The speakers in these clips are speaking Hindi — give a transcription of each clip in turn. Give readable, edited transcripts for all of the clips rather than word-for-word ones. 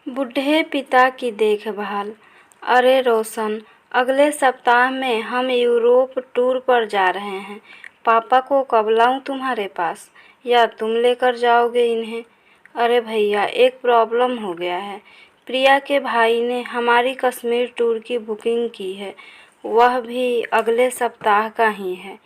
बूढ़े पिता की देखभाल। अरे रोशन, अगले सप्ताह में हम यूरोप टूर पर जा रहे हैं। पापा को कब लाऊं तुम्हारे पास, या तुम लेकर जाओगे इन्हें? अरे भैया, एक प्रॉब्लम हो गया है। प्रिया के भाई ने हमारी कश्मीर टूर की बुकिंग की है, वह भी अगले सप्ताह का ही है।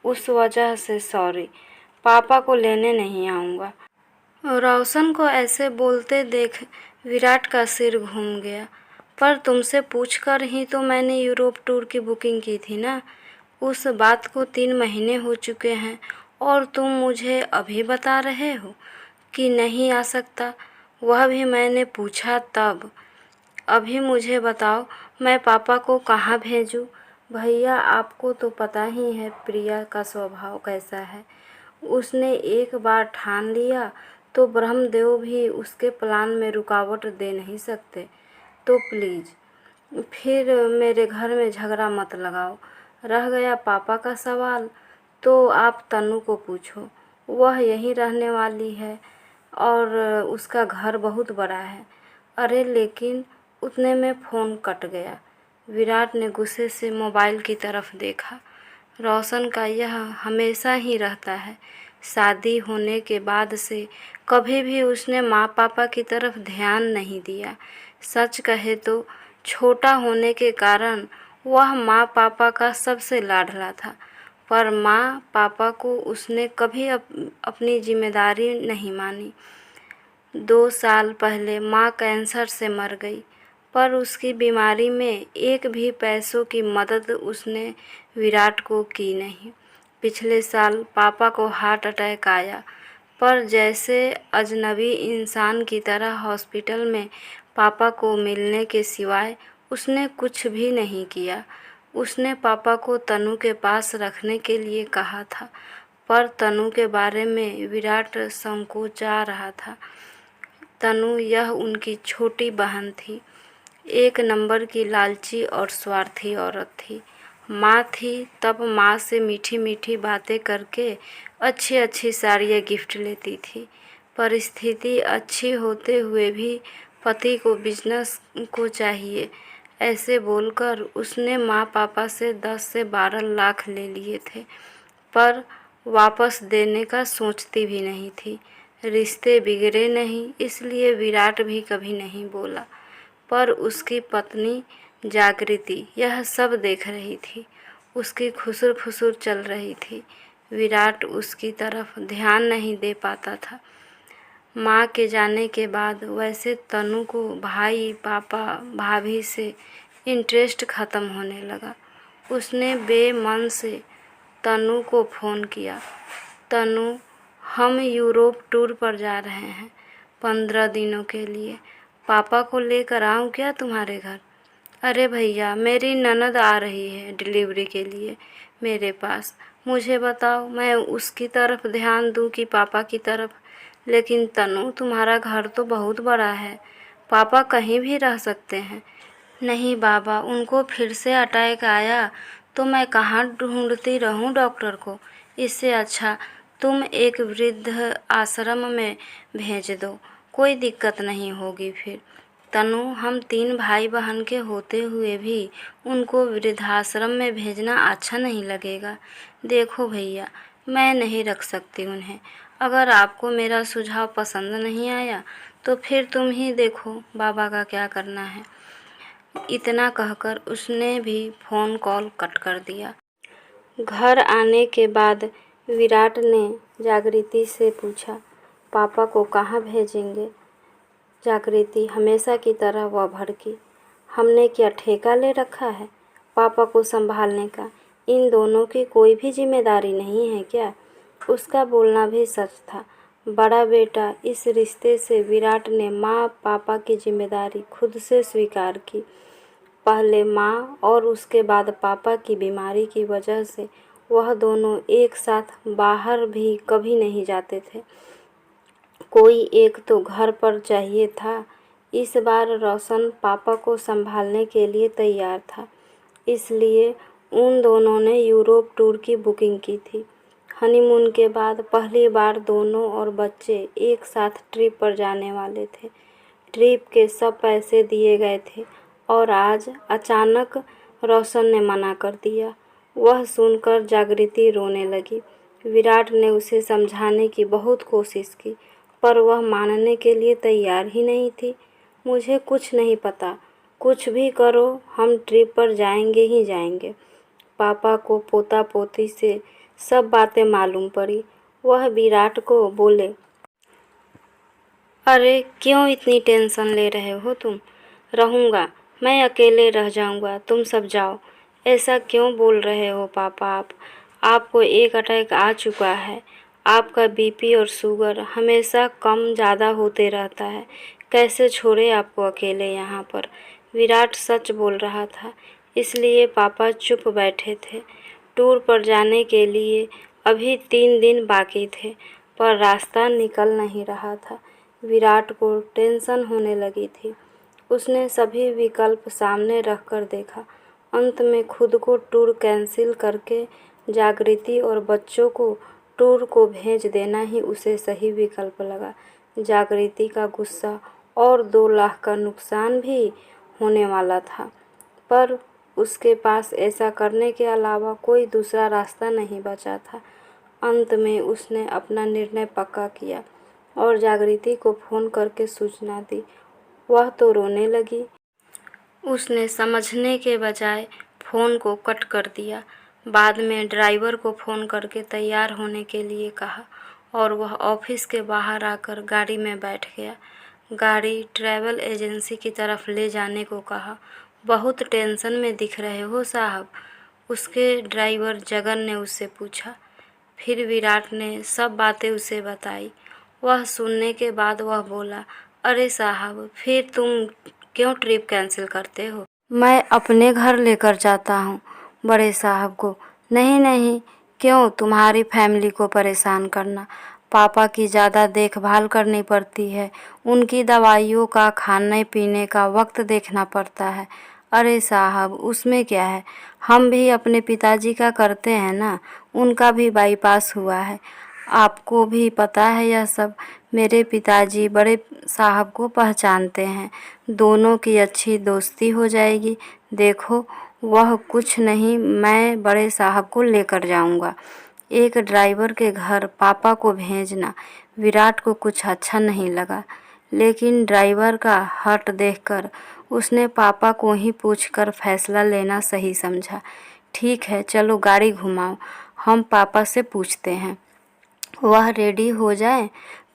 उस वजह से सॉरी, पापा को लेने नहीं आऊँगा। रोशन को ऐसे बोलते देख विराट का सिर घूम गया। पर तुमसे पूछकर ही तो मैंने यूरोप टूर की बुकिंग की थी ना। उस बात को 3 महीने हो चुके हैं और तुम मुझे अभी बता रहे हो कि नहीं आ सकता, वह भी मैंने पूछा तब। अभी मुझे बताओ, मैं पापा को कहाँ भेजूँ? भैया, आपको तो पता ही है प्रिया का स्वभाव कैसा है। उसने एक बार ठान लिया तो ब्रह्मदेव भी उसके प्लान में रुकावट दे नहीं सकते। तो प्लीज़ फिर मेरे घर में झगड़ा मत लगाओ। रह गया पापा का सवाल, तो आप तनु को पूछो, वह यहीं रहने वाली है और उसका घर बहुत बड़ा है। अरे लेकिन उतने में फ़ोन कट गया। विराट ने गुस्से से मोबाइल की तरफ देखा। रोशन का यह हमेशा ही रहता है। शादी होने के बाद से कभी भी उसने माँ पापा की तरफ ध्यान नहीं दिया। सच कहे तो छोटा होने के कारण वह माँ पापा का सबसे लाडला था, पर माँ पापा को उसने कभी अपनी जिम्मेदारी नहीं मानी। 2 साल पहले माँ कैंसर से मर गई, पर उसकी बीमारी में एक भी पैसों की मदद उसने विराट को की नहीं। पिछले साल पापा को हार्ट अटैक आया, पर जैसे अजनबी इंसान की तरह हॉस्पिटल में पापा को मिलने के सिवाय उसने कुछ भी नहीं किया। उसने पापा को तनु के पास रखने के लिए कहा था, पर तनु के बारे में विराट संकोचा रहा था। तनु यह उनकी छोटी बहन थी, एक नंबर की लालची और स्वार्थी औरत थी। माँ थी तब माँ से मीठी मीठी बातें करके अच्छी अच्छी साड़ियाँ गिफ्ट लेती थी। परिस्थिति अच्छी होते हुए भी पति को बिजनेस को चाहिए, ऐसे बोलकर उसने माँ पापा से 10 से 12 लाख ले लिए थे, पर वापस देने का सोचती भी नहीं थी। रिश्ते बिगड़े नहीं, इसलिए विराट भी कभी नहीं बोला, पर उसकी पत्नी जागृति यह सब देख रही थी। उसकी खुसुर फुसुर चल रही थी। विराट उसकी तरफ ध्यान नहीं दे पाता था। माँ के जाने के बाद वैसे तनु को भाई पापा भाभी से इंटरेस्ट ख़त्म होने लगा। उसने बेमन से तनु को फ़ोन किया। तनु, हम यूरोप टूर पर जा रहे हैं 15 दिनों के लिए। पापा को लेकर आऊँ क्या तुम्हारे घर? अरे भैया, मेरी ननद आ रही है डिलीवरी के लिए मेरे पास। मुझे बताओ, मैं उसकी तरफ ध्यान दूँ कि पापा की तरफ? लेकिन तनु, तुम्हारा घर तो बहुत बड़ा है, पापा कहीं भी रह सकते हैं। नहीं बाबा, उनको फिर से अटैक आया तो मैं कहाँ ढूंढती रहूं डॉक्टर को। इससे अच्छा तुम एक वृद्ध आश्रम में भेज दो, कोई दिक्कत नहीं होगी फिर। तनु, हम 3 भाई बहन के होते हुए भी उनको वृद्धाश्रम में भेजना अच्छा नहीं लगेगा। देखो भैया, मैं नहीं रख सकती उन्हें। अगर आपको मेरा सुझाव पसंद नहीं आया तो फिर तुम ही देखो बाबा का क्या करना है। इतना कहकर उसने भी फ़ोन कॉल कट कर दिया। घर आने के बाद विराट ने जागृति से पूछा, पापा को कहाँ भेजेंगे? जागृति हमेशा की तरह वह भड़की। हमने क्या ठेका ले रखा है पापा को संभालने का? इन दोनों की कोई भी जिम्मेदारी नहीं है क्या? उसका बोलना भी सच था। बड़ा बेटा इस रिश्ते से विराट ने माँ पापा की जिम्मेदारी खुद से स्वीकार की। पहले माँ और उसके बाद पापा की बीमारी की वजह से वह दोनों एक साथ बाहर भी कभी नहीं जाते थे। कोई एक तो घर पर चाहिए था। इस बार रोशन पापा को संभालने के लिए तैयार था, इसलिए उन दोनों ने यूरोप टूर की बुकिंग की थी। हनीमून के बाद पहली बार दोनों और बच्चे एक साथ ट्रिप पर जाने वाले थे। ट्रिप के सब पैसे दिए गए थे और आज अचानक रोशन ने मना कर दिया। वह सुनकर जागृति रोने लगी। विराट ने उसे समझाने की बहुत कोशिश की, पर वह मानने के लिए तैयार ही नहीं थी। मुझे कुछ नहीं पता, कुछ भी करो हम ट्रिप पर जाएंगे ही जाएंगे। पापा को पोता पोती से सब बातें मालूम पड़ी। वह विराट को बोले, अरे क्यों इतनी टेंशन ले रहे हो तुम? रहूँगा, मैं अकेले रह जाऊँगा, तुम सब जाओ। ऐसा क्यों बोल रहे हो पापा आप? आपको एक अटैक आ चुका है। आपका बीपी और शुगर हमेशा कम ज़्यादा होते रहता है। कैसे छोड़े आपको अकेले यहाँ पर? विराट सच बोल रहा था, इसलिए पापा चुप बैठे थे। टूर पर जाने के लिए अभी 3 दिन बाकी थे, पर रास्ता निकल नहीं रहा था। विराट को टेंशन होने लगी थी। उसने सभी विकल्प सामने रखकर देखा। अंत में खुद को टूर कैंसिल करके जागृति और बच्चों को टूर को भेज देना ही उसे सही विकल्प लगा। जागृति का गुस्सा और 2 लाख का नुकसान भी होने वाला था, पर उसके पास ऐसा करने के अलावा कोई दूसरा रास्ता नहीं बचा था। अंत में उसने अपना निर्णय पक्का किया और जागृति को फ़ोन करके सूचना दी। वह तो रोने लगी। उसने समझने के बजाय फ़ोन को कट कर दिया। बाद में ड्राइवर को फ़ोन करके तैयार होने के लिए कहा और वह ऑफिस के बाहर आकर गाड़ी में बैठ गया। गाड़ी ट्रैवल एजेंसी की तरफ ले जाने को कहा। बहुत टेंशन में दिख रहे हो साहब, उसके ड्राइवर जगन ने उससे पूछा। फिर विराट ने सब बातें उसे बताई। वह सुनने के बाद वह बोला, अरे साहब, फिर तुम क्यों ट्रिप कैंसिल करते हो? मैं अपने घर लेकर जाता हूँ बड़े साहब को। नहीं नहीं, क्यों तुम्हारी फैमिली को परेशान करना? पापा की ज़्यादा देखभाल करनी पड़ती है, उनकी दवाइयों का, खाने पीने का वक्त देखना पड़ता है। अरे साहब, उसमें क्या है, हम भी अपने पिताजी का करते हैं ना, उनका भी बाईपास हुआ है। आपको भी पता है यह सब। मेरे पिताजी बड़े साहब को पहचानते हैं, दोनों की अच्छी दोस्ती हो जाएगी। देखो वह कुछ नहीं, मैं बड़े साहब को लेकर जाऊंगा। एक ड्राइवर के घर पापा को भेजना विराट को कुछ अच्छा नहीं लगा, लेकिन ड्राइवर का हट देखकर उसने पापा को ही पूछकर फैसला लेना सही समझा। ठीक है, चलो गाड़ी घुमाओ, हम पापा से पूछते हैं। वह रेडी हो जाए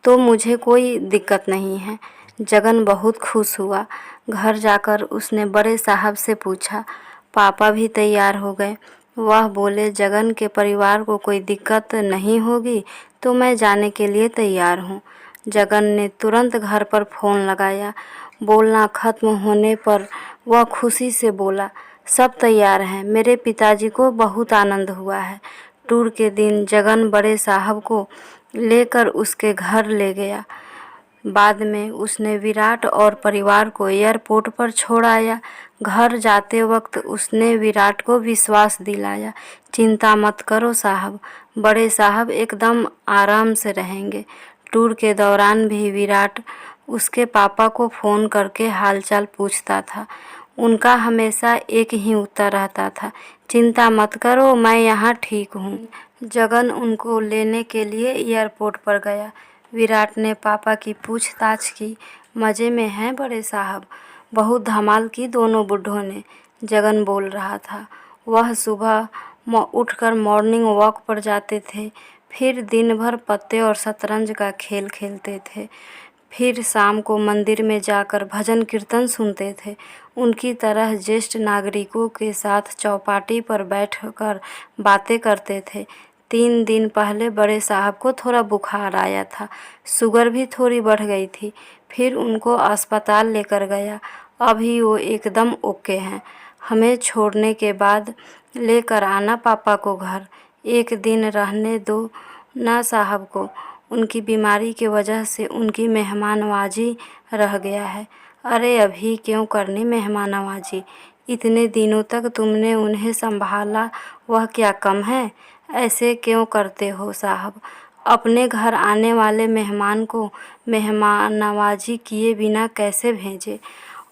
तो मुझे कोई दिक्कत नहीं है। जगन बहुत खुश हुआ। घर जाकर उसने बड़े साहब से पूछा। पापा भी तैयार हो गए। वह बोले, जगन के परिवार को कोई दिक्कत नहीं होगी तो मैं जाने के लिए तैयार हूँ। जगन ने तुरंत घर पर फ़ोन लगाया। बोलना ख़त्म होने पर वह खुशी से बोला, सब तैयार हैं। मेरे पिताजी को बहुत आनंद हुआ है। टूर के दिन जगन बड़े साहब को लेकर उसके घर ले गया। बाद में उसने विराट और परिवार को एयरपोर्ट पर छोड़ आया। घर जाते वक्त उसने विराट को विश्वास दिलाया, चिंता मत करो साहब, बड़े साहब एकदम आराम से रहेंगे। टूर के दौरान भी विराट उसके पापा को फ़ोन करके हालचाल पूछता था। उनका हमेशा एक ही उत्तर रहता था, चिंता मत करो, मैं यहाँ ठीक हूँ। जगन उनको लेने के लिए एयरपोर्ट पर गया। विराट ने पापा की पूछताछ की। मज़े में हैं बड़े साहब? बहुत धमाल की दोनों बुड्ढों ने, जगन बोल रहा था। वह सुबह उठकर मॉर्निंग वॉक पर जाते थे, फिर दिन भर पत्ते और शतरंज का खेल खेलते थे, फिर शाम को मंदिर में जाकर भजन कीर्तन सुनते थे। उनकी तरह ज्येष्ठ नागरिकों के साथ चौपाटी पर बैठकर बातें करते थे। 3 दिन पहले बड़े साहब को थोड़ा बुखार आया था, शुगर भी थोड़ी बढ़ गई थी। फिर उनको अस्पताल लेकर गया। अभी वो एकदम ओके हैं। हमें छोड़ने के बाद लेकर आना पापा को घर, एक दिन रहने दो ना साहब को। उनकी बीमारी की वजह से उनकी मेहमानवाजी रह गया है। अरे अभी क्यों करनी मेहमानवाजी? इतने दिनों तक तुमने उन्हें संभाला, वह क्या कम है? ऐसे क्यों करते हो साहब? अपने घर आने वाले मेहमान को मेहमान नवाजी किए बिना कैसे भेजे।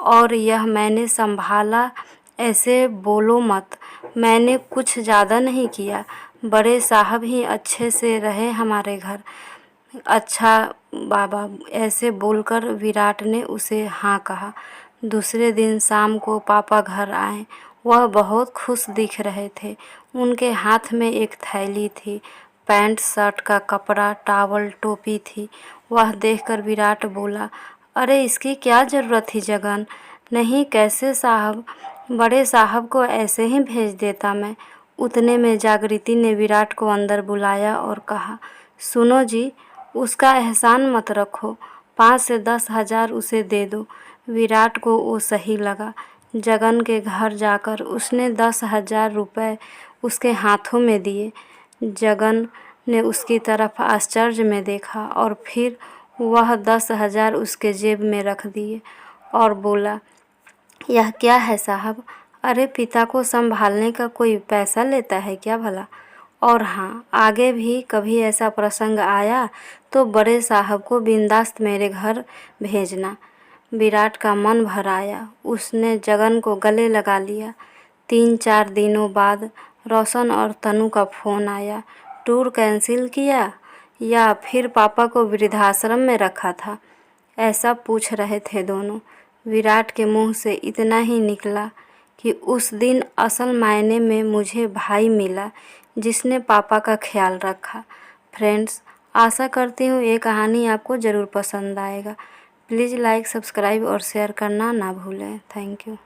और यह मैंने संभाला, ऐसे बोलो मत, मैंने कुछ ज़्यादा नहीं किया। बड़े साहब ही अच्छे से रहे हमारे घर। अच्छा बाबा, ऐसे बोलकर विराट ने उसे हाँ कहा। दूसरे दिन शाम को पापा घर आए। वह बहुत खुश दिख रहे थे। उनके हाथ में एक थैली थी, पैंट शर्ट का कपड़ा, टॉवल, टोपी थी। वह देखकर विराट बोला, अरे इसकी क्या ज़रूरत थी जगन। नहीं कैसे साहब, बड़े साहब को ऐसे ही भेज देता मैं। उतने में जागृति ने विराट को अंदर बुलाया और कहा, सुनो जी, उसका एहसान मत रखो, 5 से 10 हज़ार उसे दे दो। विराट को वो सही लगा। जगन के घर जाकर उसने 10,000 रुपये उसके हाथों में दिए। जगन ने उसकी तरफ आश्चर्य में देखा और फिर वह 10,000 उसके जेब में रख दिए और बोला, यह क्या है साहब? अरे पिता को संभालने का कोई पैसा लेता है क्या भला? और हाँ, आगे भी कभी ऐसा प्रसंग आया तो बड़े साहब को बिंदास्त मेरे घर भेजना। विराट का मन भर आया। उसने जगन को गले लगा लिया। 3-4 दिनों बाद रोशन और तनु का फ़ोन आया। टूर कैंसिल किया या फिर पापा को वृद्धाश्रम में रखा था, ऐसा पूछ रहे थे दोनों। विराट के मुंह से इतना ही निकला कि उस दिन असल मायने में मुझे भाई मिला जिसने पापा का ख्याल रखा। फ्रेंड्स, आशा करती हूँ ये कहानी आपको ज़रूर पसंद आएगा। प्लीज़ लाइक, सब्सक्राइब और शेयर करना ना भूलें। Thank you.